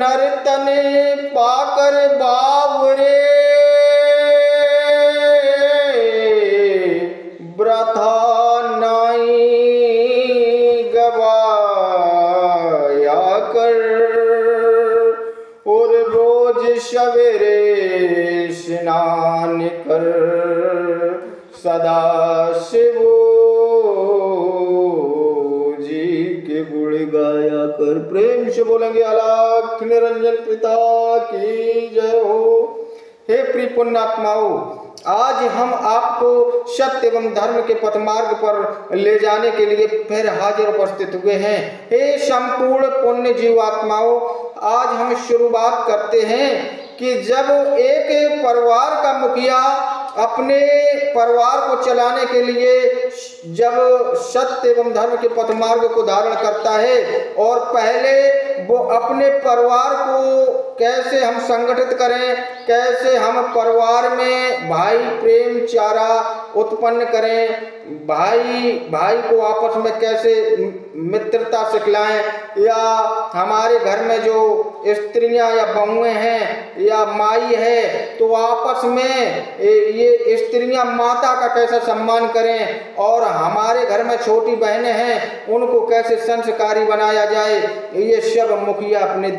नर्तन पाकर बावरे व्रथा नाई गवाया कर और रोज सवेरे स्नान कर सदा शिव जी के गुण गाया कर। प्रेम से बोलेंगे अलख निरंजन पिता की जय हो। हे प्रिय पुण्यात्माओं, आज हम आपको सत्य एवं धर्म के पथ मार्ग पर ले जाने के लिए फिर हाजिर उपस्थित हुए हैं। हे संपूर्ण पुण्य जीवात्माओं, आज हम शुरुआत करते हैं कि जब एक परिवार का मुखिया अपने परिवार को चलाने के लिए जब सत्य एवं धर्म के पथ मार्ग को धारण करता है और पहले वो अपने परिवार को कैसे हम संगठित करें, कैसे हम परिवार में भाई प्रेम चारा उत्पन्न करें, भाई भाई को आपस में कैसे मित्रता सिखलाएं, या हमारे घर में जो स्त्रियां या बहुएं हैं या माई है तो आपस में ये स्त्रियां माता का कैसा सम्मान करें, और हमारे घर में छोटी बहनें हैं उनको कैसे संस्कारी बनाया जाए, ये सब मुखिया अपने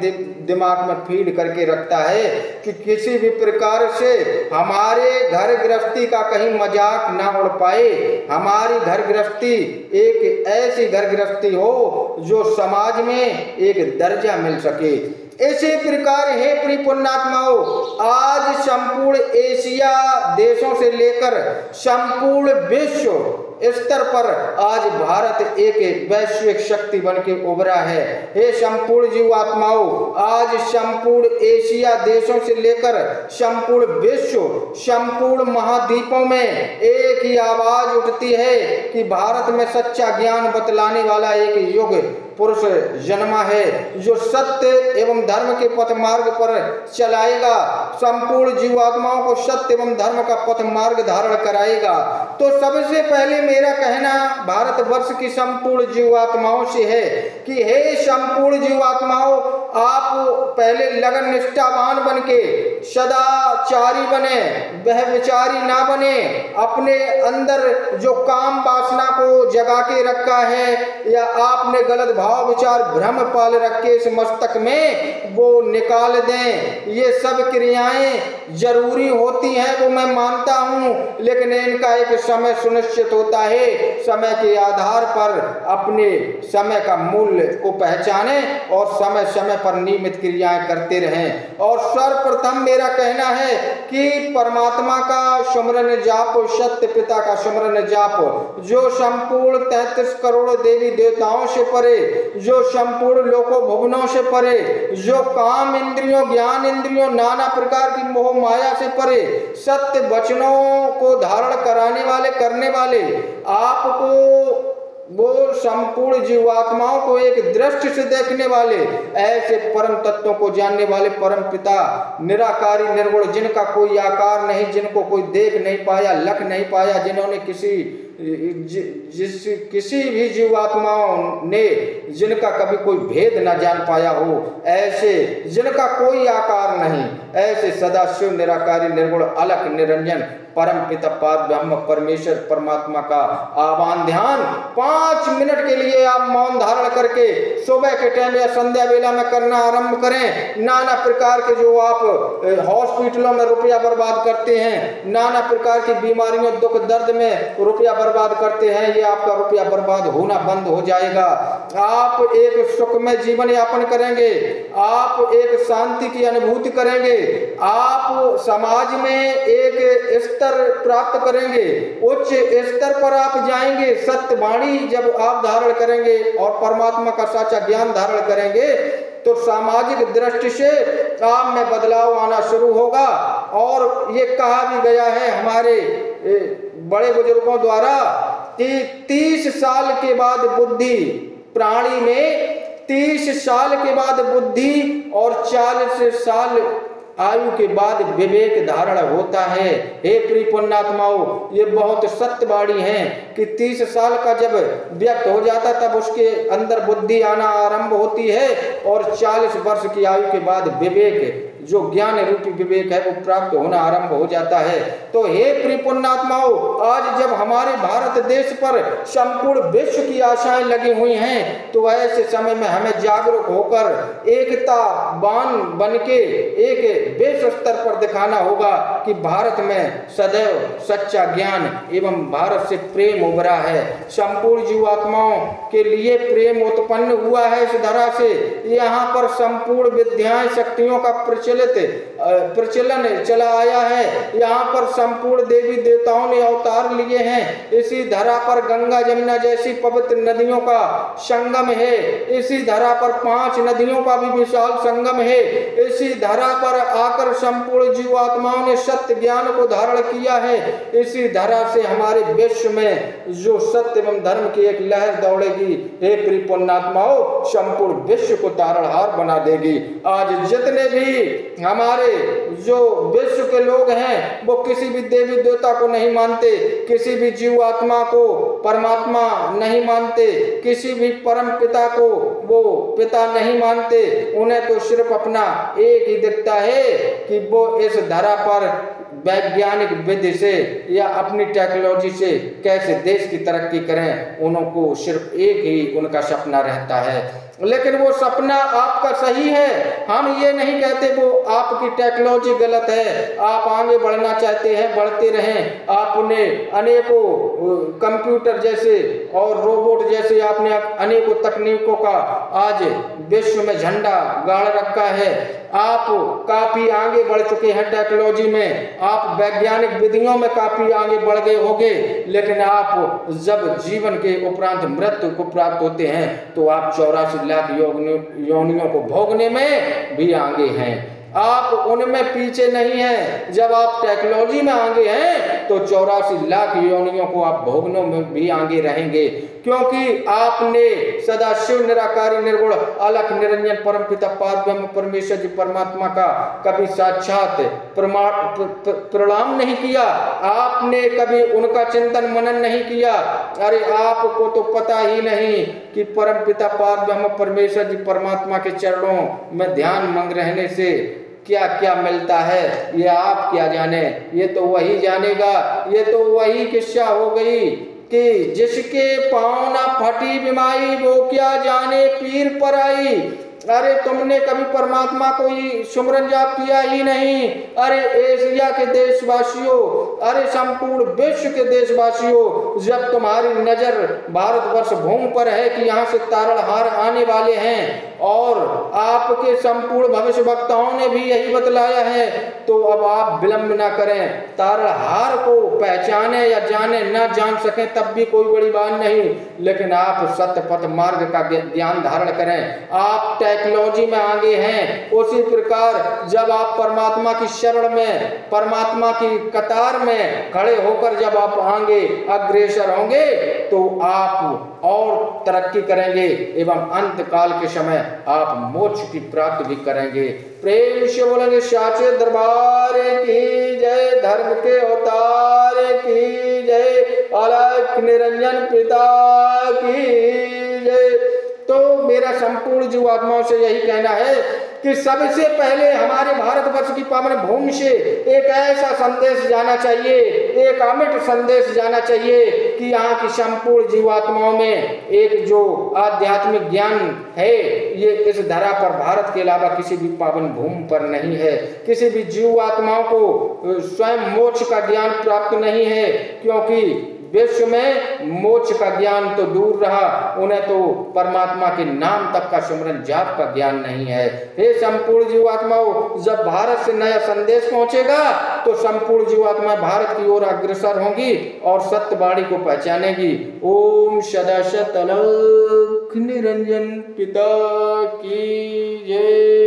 दिमाग में फीड करके रखता है कि किसी भी प्रकार से हमारे घर गृहस्थी का कहीं मजाक ना उड़ पाए, हमारी घर गृहस्थी एक ऐसी घर गृहस्थी हो जो समाज में एक दर्जा मिल सके। इसी प्रकार हे प्रिय पुण्यात्माओं, आज संपूर्ण एशिया देशों से लेकर संपूर्ण विश्व स्तर पर आज भारत एक वैश्विक शक्ति बन के उभरा है। हे संपूर्ण जीवात्माओं, आज संपूर्ण एशिया देशों से लेकर संपूर्ण विश्व, संपूर्ण महाद्वीपों में एक ही आवाज उठती है कि भारत में सच्चा ज्ञान बतलाने वाला एक युग पुरुष जन्मा है जो सत्य एवं धर्म के पथ मार्ग पर चलाएगा, संपूर्ण जीवात्माओं को सत्य एवं धर्म का पथ मार्ग धारण कराएगा। तो सबसे पहले मेरा कहना भारतवर्ष की संपूर्ण जीवात्माओं से है कि हे संपूर्ण जीवात्माओं, आप पहले लगन निष्ठावान बन के सदाचारी बने, व्यभिचारी ना बने, अपने अंदर जो काम वासना को जगा के रखा है या आपने गलत भाव विचार भ्रम पाल रखे इस मस्तक में वो निकाल दें। ये सब क्रियाएं जरूरी होती हैं वो मैं मानता हूँ, लेकिन इनका एक समय सुनिश्चित होता है। समय के आधार पर अपने समय का मूल्य को पहचाने और समय समय पर नियमित क्रियाएं करते रहें। और सर्वप्रथम मेरा कहना है कि परमात्मा का सुमरन जाप, सत्य पिता का सुमरन जाप, जो संपूर्ण 33 करोड़ देवी देवताओं से परे, जो संपूर्ण लोकों भुवनों से परे, जो काम इंद्रियों ज्ञान इंद्रियों नाना प्रकार की मोह माया से परे, सत्य वचनों को धारण कराने वाले करने वाले आपको वो संपूर्ण जीवात्माओं को एक दृष्टि से देखने वाले ऐसे परम तत्वों को जानने वाले परम पिता निराकारी निर्गुण, जिनका कोई आकार नहीं, जिनको कोई देख नहीं पाया, लख नहीं पाया, जिन्होंने किसी भी जीवात्माओं ने जिनका कभी कोई भेद न जान पाया हो, ऐसे जिनका कोई आकार नहीं, ऐसे सदाशिव निराकारी निर्गुण अलख निरंजन परम पिता पाद ब्रह्म परमेश्वर परमात्मा का आह्वान ध्यान 5 मिनट के लिए आप मौन धारण करके सुबह के टाइम या संध्या वेला में करना आरंभ करें। नाना प्रकार के जो आप हॉस्पिटलों में रुपया बर्बाद करते हैं, नाना प्रकार की बीमारियों दुख दर्द में रुपया बर्बाद करते हैं, ये आपका रुपया बर्बाद होना बंद हो जाएगा। आप एक सुखमय जीवन यापन करेंगे, आप एक शांति की अनुभूति करेंगे, आप समाज में एक प्राप्त करेंगे, उच्च स्तर पर आप जाएंगे। सत्य वाणी जब आप धारण करेंगे और परमात्मा का सच्चा ज्ञान धारण करेंगे तो सामाजिक दृष्टि से आप में बदलाव आना शुरू होगा। और ये कहा भी गया है हमारे बड़े बुजुर्गों द्वारा कि 30 साल के बाद बुद्धि, प्राणी में 30 साल के बाद बुद्धि और 40 साल आयु के बाद विवेक धारण होता है। हे प्रिय पुण्यात्माओं, ये बहुत सत्य बाणी है कि 30 साल का जब व्यक्ति हो जाता तब उसके अंदर बुद्धि आना आरंभ होती है और 40 वर्ष की आयु के बाद विवेक, जो ज्ञान रूपी विवेक है, वो प्राप्त होना आरंभ हो जाता है। तो हे प्रिय पुण्यात्माओं, आज जब हमारे भारत देश पर संपूर्ण विश्व की आशाएं लगी हुई हैं, तो ऐसे समय में हमें जागरूक होकर एकतावान बन के एक विश्व स्तर पर दिखाना होगा कि भारत में सदैव सच्चा ज्ञान एवं भारत से प्रेम उभरा है। संपूर्ण जीवात्माओं के लिए प्रेम उत्पन्न हुआ है इस धरा से। यहाँ पर संपूर्ण विद्याएं शक्तियों का प्रचलन चला आया है। यहाँ पर संपूर्ण देवी देवताओं ने अवतार लिए हैं। इसी धरा पर गंगा जमुना जैसी पवित्र नदियों का संगम है। इसी धरा पर 5 नदियों का भी विशाल संगम है। इसी धरा पर आकर संपूर्ण जीवात्माओं ने सत्य ज्ञान को धारण किया है। इसी धरा से हमारे विश्व में जो सत्य एवं धर्म की एक लहर दौड़ेगी, हे प्रिय पुण्यात्माओं, संपूर्ण विश्व को तारणहार बना देगी। आज जितने भी हमारे जो विश्व के लोग हैं, वो किसी भी देवी देवता को नहीं मानते, किसी भी जीव आत्मा को परमात्मा नहीं मानते, किसी भी परम पिता को वो पिता नहीं मानते। उन्हें तो सिर्फ अपना एक ही दिखता है कि वो इस धरा पर वैज्ञानिक विधि से या अपनी टेक्नोलॉजी से कैसे देश की तरक्की करें, उनको सिर्फ एक ही उनका सपना रहता है। लेकिन वो सपना आपका सही है, हम ये नहीं कहते वो आपकी टेक्नोलॉजी गलत है। आप आगे बढ़ना चाहते हैं, बढ़ते रहें। आपने अनेकों कंप्यूटर जैसे और रोबोट जैसे आपने अनेकों तकनीकों का आज विश्व में झंडा गाड़ रखा है। आप काफी आगे बढ़ चुके हैं टेक्नोलॉजी में, आप वैज्ञानिक विधियों में काफी आगे बढ़ गए होंगे। लेकिन आप जब जीवन के उपरांत मृत्यु को प्राप्त होते हैं तो आप 84 लाख योनियों को भोगने में भी आगे हैं। आप उनमें पीछे नहीं हैं। जब आप टेक्नोलॉजी में आगे हैं तो 84 लाख योनियों को आप भोगने में भी आगे रहेंगे, क्योंकि आपने सदाशिव निराकारी निर्गुण अलख निरंजन परम पिता पारब्रह्म परमेश्वर जी परमात्मा का कभी साक्षात प्रणाम नहीं किया। आपने कभी उनका चिंतन मनन नहीं किया। अरे आपको तो पता ही नहीं कि परम पिता पारब्रह्म परमेश्वर जी परमात्मा के चरणों में ध्यान मंग रहने से क्या क्या मिलता है, ये आप क्या जाने, ये तो वही जानेगा। ये तो वही किस्सा हो गई कि जिसके पाँव ना फटी बिमाई, वो क्या जाने पीर पर आई। अरे तुमने कभी परमात्मा को ही सुमरन जाप किया ही नहीं। अरे एशिया के देशवासियों, अरे संपूर्ण विश्व के देशवासियों, जब तुम्हारी नजर भारतवर्ष भूमि पर है कि यहाँ से तारणहार आने वाले हैं और आपके संपूर्ण भविष्य वक्ताओं ने भी यही बतलाया है, तो अब आप विलंब ना करें। तारणहार को पहचाने या जाने ना जान सकें तब भी कोई बड़ी बात नहीं, लेकिन आप सत्य पथ मार्ग का ज्ञान धारण करें। आप टेक्नोलॉजी में आगे हैं, उसी प्रकार जब आप परमात्मा की शरण में, परमात्मा की कतार में खड़े होकर जब आप आगे अग्रसर होंगे तो आप और तरक्की करेंगे एवं अंत काल के समय आप मोक्ष की प्राप्ति भी करेंगे। प्रेम से बोलेंगे साचे दरबार की जय, धर्म के अवतार की जय, अलख निरंजन पिता की जय। तो मेरा संपूर्ण जीवात्माओं से यही कहना है कि सबसे पहले हमारे भारतवर्ष की पावन भूमि से एक ऐसा संदेश जाना चाहिए, एक अमिट संदेश जाना चाहिए कि यहाँ की संपूर्ण जीवात्माओं में एक जो आध्यात्मिक ज्ञान है, ये इस धरा पर भारत के अलावा किसी भी पावन भूमि पर नहीं है। किसी भी जीवात्माओं को स्वयं मोक्ष का ज्ञान प्राप्त नहीं है, क्योंकि विश्व में मोक्ष का ज्ञान तो दूर रहा, उन्हें तो परमात्मा के नाम तक का सुमरन जाप का ज्ञान नहीं है। हे संपूर्ण जीवात्माओं, जब भारत से नया संदेश पहुंचेगा तो संपूर्ण जीवात्मा भारत की ओर अग्रसर होंगी और सत्यवाणी को पहचानेगी। ओम सदाशिव अलख निरंजन पिता की जय।